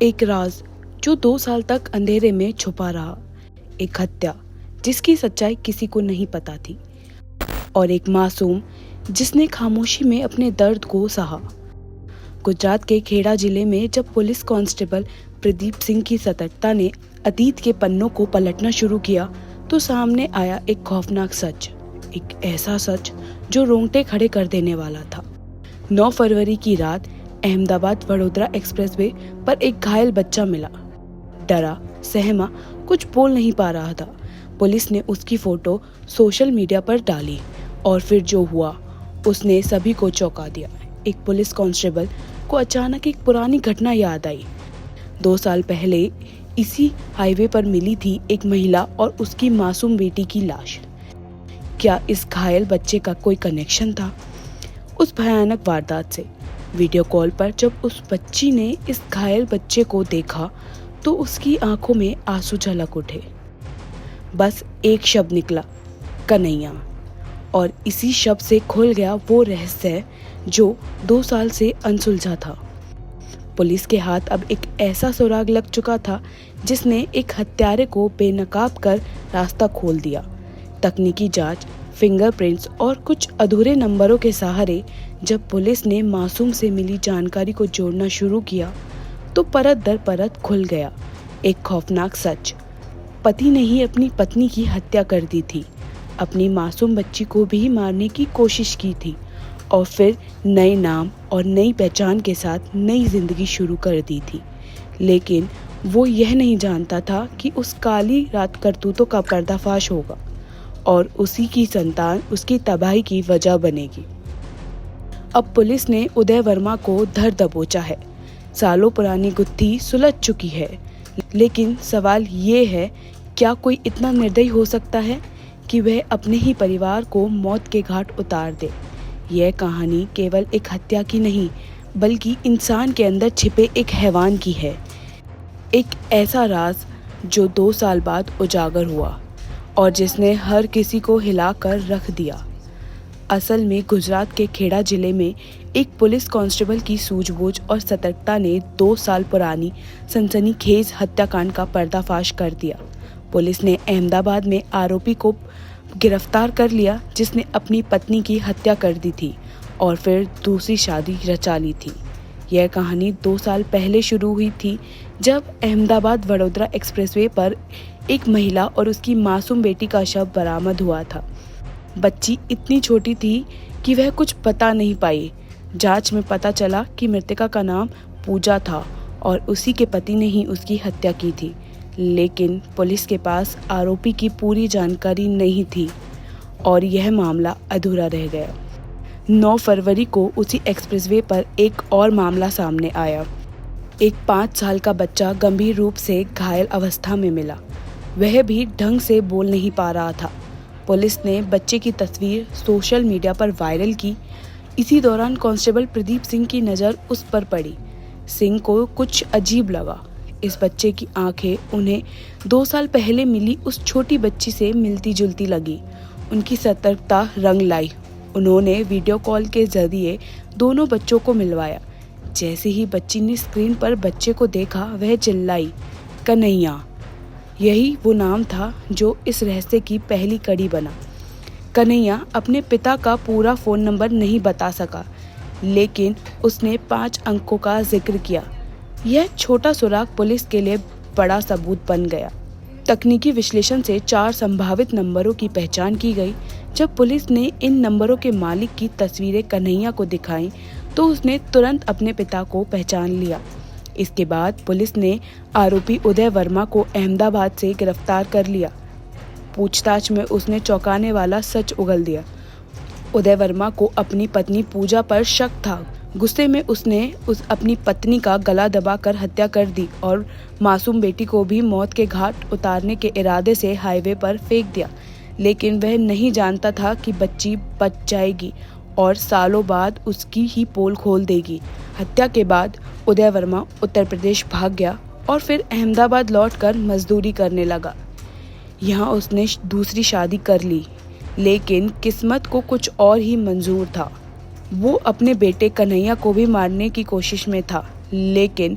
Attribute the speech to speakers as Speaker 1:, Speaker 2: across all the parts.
Speaker 1: एक राज जो 2 साल तक अंधेरे में छुपा रहा, एक हत्या जिसकी सच्चाई किसी को नहीं पता थी, और एक मासूम जिसने खामोशी में अपने दर्द को सहा। गुजरात के खेड़ा जिले में जब पुलिस कांस्टेबल प्रदीप सिंह की सतर्कता ने अतीत के पन्नों को पलटना शुरू किया, तो सामने आया एक खौफनाक सच, एक ऐसा सच जो रोंगटे खड़े कर देने वाला था। 9 फरवरी की रात अहमदाबाद वडोदरा एक्सप्रेसवे पर एक घायल बच्चा मिला। डरा, सहमा, कुछ बोल नहीं पा रहा था। पुलिस ने उसकी फोटो सोशल मीडिया पर डाली और फिर जो हुआ उसने सभी को चौंका दिया। एक पुलिस कांस्टेबल को अचानक एक पुरानी घटना याद आई। 2 साल पहले इसी हाईवे पर मिली थी एक महिला और उसकी मासूम बेटी की लाश। क्या इस घायल बच्चे का कोई कनेक्शन था उस भयानक वारदात से? वीडियो कॉल पर जब उस बच्ची ने इस घायल बच्चे को देखा तो उसकी आंखों में आंसू झलक उठे। बस एक शब्द निकला, कन्हैया। और इसी शब्द से खुल गया वो रहस्य जो 2 साल से अनसुलझा था। पुलिस के हाथ अब एक ऐसा सुराग लग चुका था जिसने एक हत्यारे को बेनकाब कर रास्ता खोल दिया। तकनीकी जांच, फिंगरप्रिंट्स और कुछ अधूरे नंबरों के सहारे जब पुलिस ने मासूम से मिली जानकारी को जोड़ना शुरू किया तो परत दर परत खुल गया एक खौफनाक सच। पति ने ही अपनी पत्नी की हत्या कर दी थी, अपनी मासूम बच्ची को भी मारने की कोशिश की थी और फिर नए नाम और नई पहचान के साथ नई जिंदगी शुरू कर दी थी। लेकिन वो यह नहीं जानता था कि उस काली रात करतूतों का पर्दाफाश होगा और उसी की संतान उसकी तबाही की वजह बनेगी। अब पुलिस ने उदय वर्मा को धर दबोचा है। सालों पुरानी गुत्थी सुलझ चुकी है, लेकिन सवाल ये है, क्या कोई इतना निर्दयी हो सकता है कि वह अपने ही परिवार को मौत के घाट उतार दे? यह कहानी केवल एक हत्या की नहीं, बल्कि इंसान के अंदर छिपे एक हैवान की है। एक ऐसा राज जो 2 साल बाद उजागर हुआ और जिसने हर किसी को हिलाकर रख दिया। असल में गुजरात के खेड़ा जिले में एक पुलिस कांस्टेबल की सूझबूझ और सतर्कता ने 2 साल पुरानी सनसनीखेज हत्याकांड का पर्दाफाश कर दिया। पुलिस ने अहमदाबाद में आरोपी को गिरफ्तार कर लिया जिसने अपनी पत्नी की हत्या कर दी थी और फिर दूसरी शादी रचा ली थी। यह कहानी 2 साल पहले शुरू हुई थी जब अहमदाबाद वडोदरा एक्सप्रेसवे पर एक महिला और उसकी मासूम बेटी का शव बरामद हुआ था। बच्ची इतनी छोटी थी कि वह कुछ बता नहीं पाई। जांच में पता चला कि मृतका का नाम पूजा था और उसी के पति ने ही उसकी हत्या की थी। लेकिन पुलिस के पास आरोपी की पूरी जानकारी नहीं थी और यह मामला अधूरा रह गया। 9 फरवरी को उसी एक्सप्रेसवे पर एक और मामला सामने आया। एक 5 साल का बच्चा गंभीर रूप से घायल अवस्था में मिला। वह भी ढंग से बोल नहीं पा रहा था। पुलिस ने बच्चे की तस्वीर सोशल मीडिया पर वायरल की। इसी दौरान कांस्टेबल प्रदीप सिंह की नज़र उस पर पड़ी। सिंह को कुछ अजीब लगा। इस बच्चे की आंखें उन्हें 2 साल पहले मिली उस छोटी बच्ची से मिलती जुलती लगी। उनकी सतर्कता रंग लाई। उन्होंने वीडियो कॉल के जरिए दोनों बच्चों को मिलवाया। जैसे ही बच्ची ने स्क्रीन पर बच्चे को देखा, वह चिल्लाई, कन्हैया। यही वो नाम था जो इस रहस्य की पहली कड़ी बना। कन्हैया अपने पिता का पूरा फ़ोन नंबर नहीं बता सका, लेकिन उसने 5 अंकों का जिक्र किया। यह छोटा सुराग पुलिस के लिए बड़ा सबूत बन गया। तकनीकी विश्लेषण से 4 संभावित नंबरों की पहचान की गई। जब पुलिस ने इन नंबरों के मालिक की तस्वीरें कन्हैया को दिखाई तो उसने तुरंत अपने पिता को पहचान लिया। इसके बाद पुलिस ने आरोपी उदय वर्मा को अहमदाबाद से गिरफ्तार कर लिया। पूछताछ में उसने चौंकाने वाला सच उगल दिया। उदय वर्मा को अपनी पत्नी पूजा पर शक था। गुस्से में उसने अपनी पत्नी का गला दबाकर हत्या कर दी और मासूम बेटी को भी मौत के घाट उतारने के इरादे से हाईवे पर फेंक दिया। लेकिन वह नहीं जानता था कि बच्ची बच जाएगी और सालों बाद उसकी ही पोल खोल देगी। हत्या के बाद उदय वर्मा उत्तर प्रदेश भाग गया और फिर अहमदाबाद लौटकर मजदूरी करने लगा। यहाँ उसने दूसरी शादी कर ली, लेकिन किस्मत को कुछ और ही मंजूर था। वो अपने बेटे कन्हैया को भी मारने की कोशिश में था, लेकिन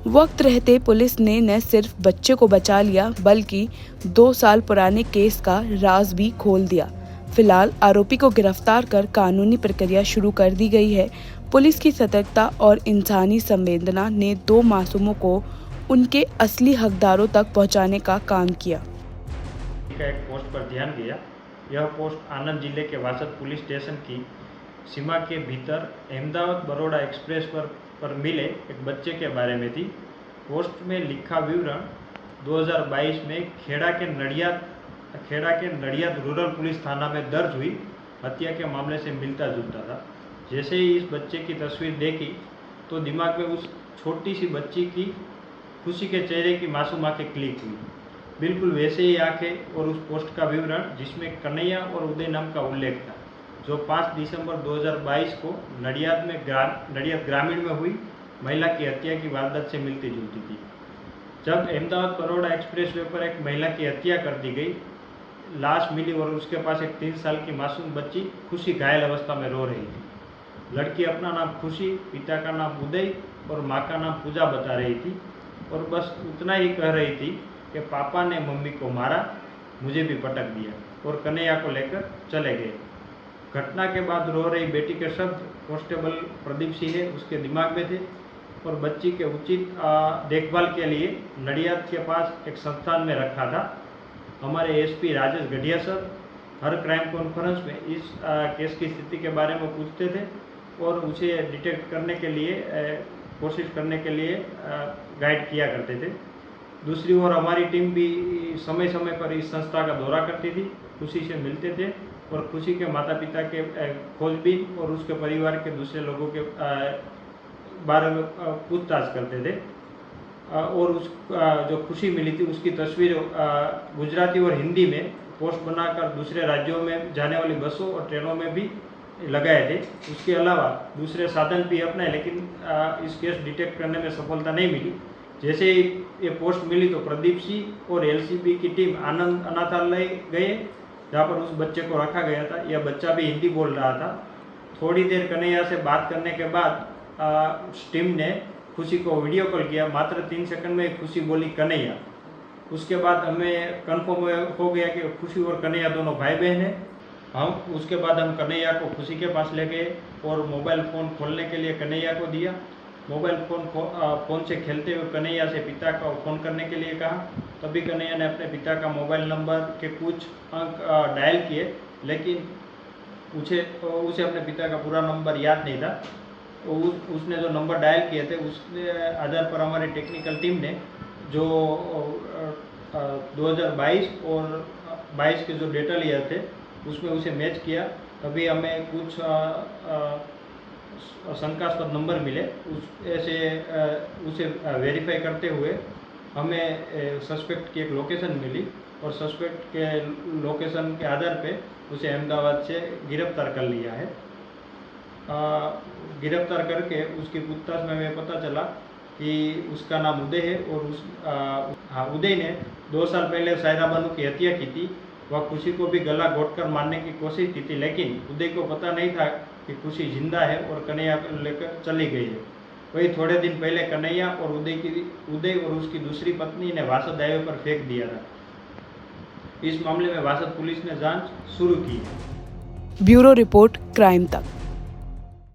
Speaker 1: वक्त रहते पुलिस ने न सिर्फ बच्चे को बचा लिया बल्कि 2 साल पुराने केस का राज भी खोल दिया। फिलहाल आरोपी को गिरफ्तार कर कानूनी प्रक्रिया शुरू कर दी गई है। पुलिस की सतर्कता और इंसानी संवेदना ने 2 मासूमों को उनके असली हकदारों तक पहुंचाने का काम किया।
Speaker 2: एक पोस्ट पर ध्यान गया। यह पोस्ट आनंद जिले के वासद पुलिस स्टेशन की सीमा के भीतर अहमदाबाद बड़ौदा एक्सप्रेस पर मिले एक बच्चे के बारे में थी। पोस्ट में लिखा विवरण 2022 में खेड़ा के नडियाद रूरल पुलिस थाना में दर्ज हुई हत्या के मामले से मिलता जुलता था। जैसे ही इस बच्चे की तस्वीर देखी तो दिमाग में उस छोटी सी बच्ची की खुशी के चेहरे की मासूम आंखें क्लिक हुई। बिल्कुल वैसे ही आंखें और उस पोस्ट का विवरण जिसमें कन्हैया और उदय नाम का उल्लेख था, जो 5 दिसंबर 2022 को नडियाद ग्रामीण में हुई महिला की हत्या की वारदात से मिलती जुलती थी। जब अहमदाबाद बड़ौदा एक्सप्रेस वे पर एक महिला की हत्या कर दी गई, लाश मिली और उसके पास एक 3 साल की मासूम बच्ची खुशी घायल अवस्था में रो रही थी। लड़की अपना नाम खुशी, पिता का नाम उदय और माँ का नाम पूजा बता रही थी और बस उतना ही कह रही थी कि पापा ने मम्मी को मारा, मुझे भी पटक दिया और कन्हैया को लेकर चले गए। घटना के बाद रो रही बेटी के शब्द कांस्टेबल प्रदीप सिंह उसके दिमाग में थे और बच्ची के उचित देखभाल के लिए नडियाद के पास एक संस्थान में रखा था। हमारे एसपी राजेश गढ़िया सर हर क्राइम कॉन्फ्रेंस में इस केस की स्थिति के बारे में पूछते थे और उसे डिटेक्ट करने के लिए कोशिश करने के लिए गाइड किया करते थे। दूसरी ओर हमारी टीम भी समय समय पर इस संस्था का दौरा करती थी, खुशी से मिलते थे और खुशी के माता पिता के खोजबीन और उसके परिवार के दूसरे लोगों के बारे में पूछताछ करते थे और उस जो खुशी मिली थी उसकी तस्वीर गुजराती और हिंदी में पोस्ट बनाकर दूसरे राज्यों में जाने वाली बसों और ट्रेनों में भी लगाए थे। उसके अलावा दूसरे साधन भी अपनाए, लेकिन इस केस डिटेक्ट करने में सफलता नहीं मिली। जैसे ही ये पोस्ट मिली तो प्रदीप सिंह और एलसीबी की टीम आनंद अनाथालय गए, जहाँ पर उस बच्चे को रखा गया था। यह बच्चा भी हिंदी बोल रहा था। थोड़ी देर कन्हैया से बात करने के बाद टीम ने खुशी को वीडियो कॉल किया। मात्र 3 सेकंड में खुशी बोली कन्हैया। उसके बाद हमें कंफर्म हो गया कि खुशी और कन्हैया दोनों भाई बहन हैं। उसके बाद हम कन्हैया को खुशी के पास ले गए और मोबाइल फ़ोन खोलने के लिए कन्हैया को दिया। मोबाइल फ़ोन से खेलते हुए कन्हैया से पिता का फ़ोन करने के लिए कहा। तभी कन्हैया ने अपने पिता का मोबाइल नंबर के कुछ अंक डायल किए, लेकिन उसे अपने पिता का पूरा नंबर याद नहीं था। उसने जो नंबर डायल किए थे उसके आधार पर हमारी टेक्निकल टीम ने जो 2022 और 22 के जो डेटा लिए थे उसमें उसे मैच किया। तभी हमें कुछ शंकास्पद नंबर मिले। उसे वेरीफाई करते हुए हमें सस्पेक्ट की एक लोकेशन मिली और सस्पेक्ट के लोकेशन के आधार पे उसे अहमदाबाद से गिरफ्तार कर लिया है। गिरफ्तार करके उसकी पूछताछ में हमें पता चला कि उसका नाम उदय है और उदय ने 2 साल पहले सायरा बानू की हत्या की थी। वह खुशी को भी गला घोंटकर मारने की कोशिश की थी, लेकिन उदय को पता नहीं था कि खुशी जिंदा है और कन्हैया को लेकर चली गई है। वही थोड़े दिन पहले कन्हैया और उदय और उसकी दूसरी पत्नी ने वासद हाईवे पर फेंक दिया था। इस मामले में वासद पुलिस ने जांच शुरू की है।
Speaker 1: ब्यूरो रिपोर्ट क्राइम तक।